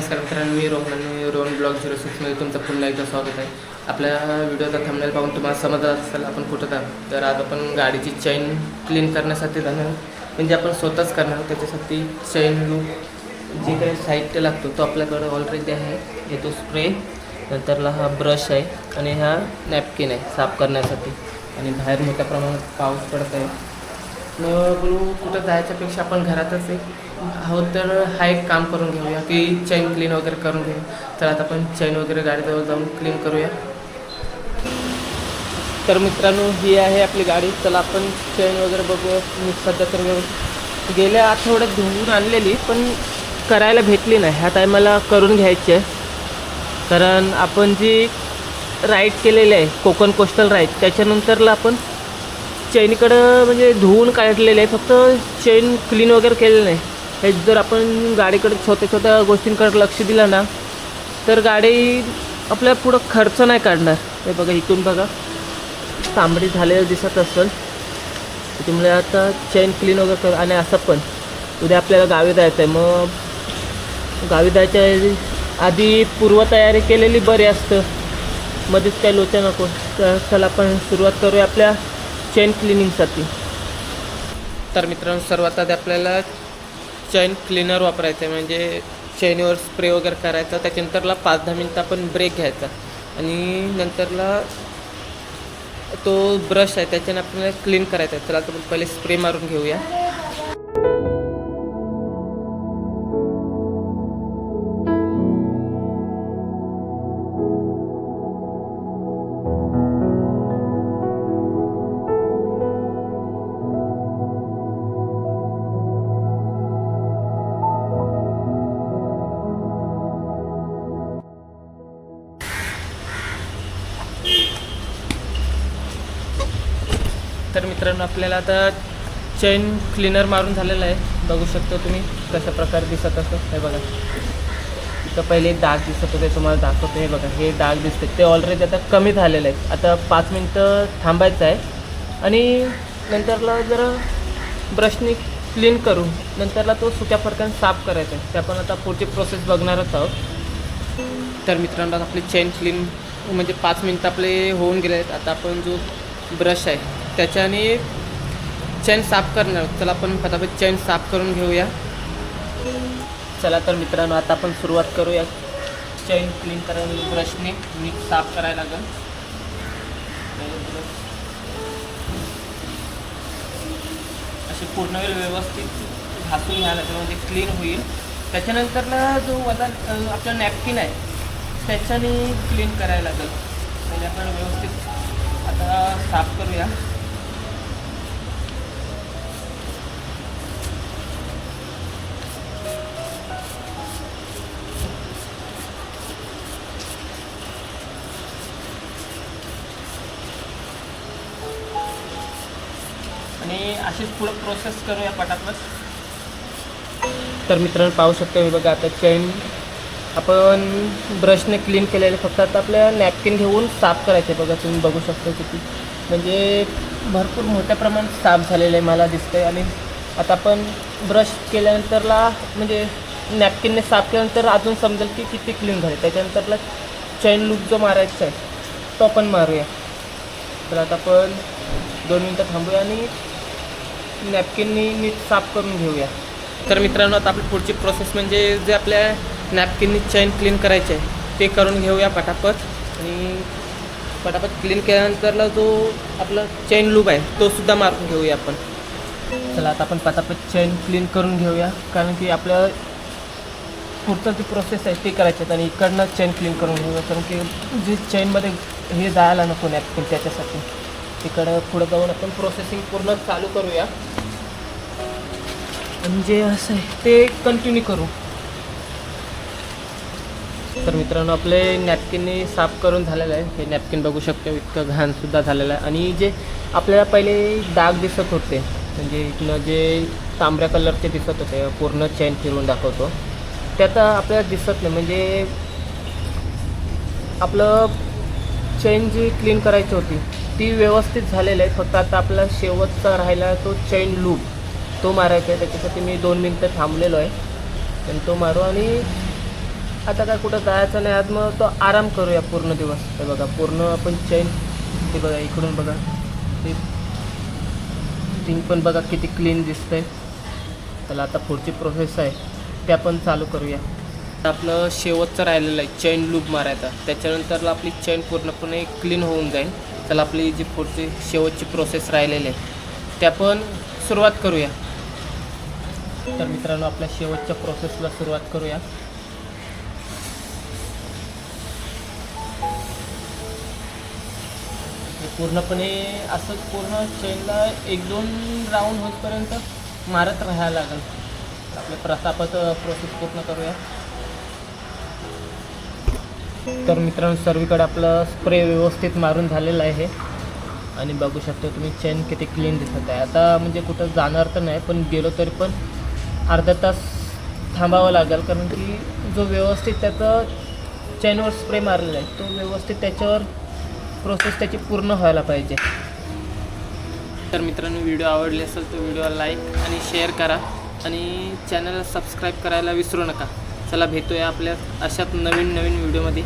नमस्कार मित्रांनो, मी रोहन ब्लॉग 06मध्ये तुमचं पुन्हा एकदा स्वागत आहे. आपल्या व्हिडिओचा थंबनेल पाहून तुम्हाला समजत असेल आपण कुठं आहोत. तर आज आपण गाडीची चैन क्लीन करण्यासाठी जाणार आहोत. म्हणजे आपण स्वतःच करणार आहोत. त्याच्यासाठी चैन लूप जे काही साहित्य लागतो तो आपल्याकडे ऑलरेडी आहे. हे तो स्प्रे, नंतरला हा ब्रश आहे आणि हा नॅपकिन आहे साफ करण्यासाठी. आणि बाहेर मोठ्या प्रमाणात पाऊस पडत आहे. मग बोलू कुठं जायच्यापेक्षा आपण घरातच आहोत तर हा एक काम करून घेऊया की चैन क्लीन वगैरे करून घेऊ. तर आता आपण चैन वगैरे गाडीजवळ जाऊन क्लीन करूया. तर मित्रांनो, ही आहे आपली गाडी. चला आपण चैन वगैरे बघूया. मी सध्या तर गेल्या आठवड्यात धुवून आणलेली पण करायला भेटली नाही. ह्या टायमाला करून घ्यायची आहे. कारण आपण जी राईड केलेली आहे कोकण कोस्टल राईड, त्याच्यानंतरला आपण चैनीकडं म्हणजे धुवून काढलेलं आहे, फक्त चैन क्लीन वगैरे केलेलं नाही. हे जर आपण गाडीकडे छोट्या छोट्या गोष्टींकडे लक्ष दिलं ना तर गाडी आपल्या पुढं खर्च नाही काढणार. हे बघा, इथून बघा तांबडी झालेलं दिसत असेल. त्याच्यामुळे आता चैन क्लीन वगैरे कर. आणि असं पण उद्या आपल्याला गावी जायचं आहे. मग गावी जायच्या आधी पूर्वतयारी केलेली बरी असतं. मध्येच काही लोचा नको. तर चला आपण सुरुवात करूया आपल्या चैन क्लिनिंगसाठी. तर मित्रांनो, सर्वात आधी आपल्याला चैन क्लीनर वापरायचं आहे. म्हणजे चैनीवर स्प्रे वगैरे करायचा. त्याच्यानंतरला 5-10 मिनटं आपण ब्रेक घ्यायचा आणि नंतरला तो ब्रश आहे त्याच्याने आपल्याला क्लीन करायचा आहे. चला आपण पहिले स्प्रे मारून घेऊया. तर मित्रांनो, आपल्याला आता चैन क्लीनर मारून झालेलं आहे. बघू शकता तुम्ही कशा प्रकारे दिसत असं. हे बघा, इथं पहिले डाग दिसत होते, तुम्हाला दाखवतो. हे बघा, हे डाग दिसते ते ऑलरेडी आता कमी झालेलं आहे. आता 5 मिनटं थांबायचं आहे आणि नंतरला जरा ब्रशने क्लीन करू. नंतरला तो सुक्या फरकाने साफ करायचा आहे. ते आपण आता पुढची प्रोसेस बघणारच आहोत. तर मित्रांनो, आपली चैन क्लीन म्हणजे 5 मिनटं आपले होऊन गेले आहेत. आता आपण जो ब्रश आहे त्याच्याने चैन साफ करणार. चला आपण फटाफट चैन साफ करून घेऊया. चला तर मित्रांनो, आता आपण सुरुवात करूया चैन क्लीन करायला. ब्रशने नीट साफ करायला लागेल. असे पूर्ण वेळ व्यवस्थित घासून घ्यायला लागेल म्हणजे क्लीन होईल. त्याच्यानंतरला जो वाला आपला नॅपकिन आहे त्याच्याने क्लीन करायला लागेल. म्हणजे आपण व्यवस्थित आता साफ करूया. आणि अशीच पुढं प्रोसेस करूया पटापट. तर मित्रांनो, पाहू शकतो. हे बघा, आता चैन आपण ब्रशने क्लीन केलेले. फक्त आता आपल्या नॅपकिन घेऊन साफ करायचे. बघा, तुम्ही बघू शकता किती म्हणजे भरपूर मोठ्या प्रमाणात साफ झालेलं आहे मला दिसतंय. आणि आता आपण ब्रश केल्यानंतरला म्हणजे नॅपकिनने साफ केल्यानंतर अजून समजेल की किती क्लीन झाले. त्याच्यानंतरला चैन लूप जो मारायचा आहे तो आपण मारूया. तर आता आपण 2 मिनटं थांबूया आणि नॅपकिननी नीट साफ करून घेऊया. तर मित्रांनो, आता आपली पुढची प्रोसेस म्हणजे जे आपल्या नॅपकिननी चैन क्लीन करायचे आहे ते करून घेऊया पटापट. आणि पटापट क्लीन केल्यानंतरला जो आपला चैन लूप आहे तो सुद्धा मारून घेऊया आपण. चला आता आपण पटापट चैन क्लीन करून घेऊया. कारण की आपल्या पुढचं जी प्रोसेस आहे ती करायची आहे. आणि इकडनं चैन क्लीन करून घेऊया. कारण की जी चैनमध्ये हे जायला नको नॅपकिन, त्याच्यासाठी तिकडं पुढं जाऊन आपण प्रोसेसिंग पूर्ण चालू करूया. म्हणजे असं आहे ते कंटिन्यू करू. तर मित्रांनो, आपले नॅपकिनने साफ करून झालेलं आहे. हे नॅपकिन बघू शकतो इतकं घाणसुद्धा झालेलं आहे. आणि जे आपल्याला पहिले डाग दिसत होते म्हणजे इथनं जे तांबड्या कलरचे दिसत होते, पूर्ण चैन फिरवून दाखवतो, ते आता आपल्याला दिसत नाही. म्हणजे आपलं चैन जी क्लीन करायची होती ती व्यवस्थित झालेलं आहे. फक्त आता आपला शेवटचा राहिला तो चैन लूप, तो मारायचा आहे. त्याच्यासाठी मी 2 मिनटं थांबलेलो आहे. आणि तो मारू आणि आता काय कुठं जायचं नाही आज, मग तो आराम करूया पूर्ण दिवस. हे बघा पूर्ण आपण चेन, हे बघा इकडून बघा, हे रिंग पण बघा किती क्लीन दिसतंय. चला आता पुढची प्रोसेस आहे ते आपण चालू करूया. आपलं शेवटचं राहिलेलं आहे चेन लूप मारायचा, त्याच्यानंतर आपली चेन पूर्णपणे क्लीन होऊन जाईल. चला आपली जी पुढची शेवटची प्रोसेस राहिलेली आहे ते आपण सुरुवात करूया. तर मित्रांनो आपल्या शेवटच्या प्रोसेसला सुरुवात करूया. पूर्णपणे असं पूर्ण चेनला 1-2 राऊंड होईपर्यंत मारत राहायला लागेल. आपल्या प्रतापात प्रोसेस पूर्ण करूया. तर मित्रांनो सर्वीकडे आपलं स्प्रे व्यवस्थित मारून झालेलं आहे आणि बघू शकता तुम्ही चेन किती क्लीन दिसत आहे. आता म्हणजे कुठं जाणार तर नाही, पण गेलो तरी पण अर्धा तास थांबावं लागेल, कारण की जो व्यवस्थित त्याचं चेनवर स्प्रे मारलेला आहे तो व्यवस्थित त्याच्यावर प्रोसेस त्याची पूर्ण व्हायला पाहिजे. तर मित्रांनो व्हिडिओ आवडली असेल तर व्हिडिओला लाईक आणि शेअर करा आणि चॅनलला सबस्क्राईब करायला विसरू नका. चला भेटूया आपल्या अशाच नवीन व्हिडिओमध्ये.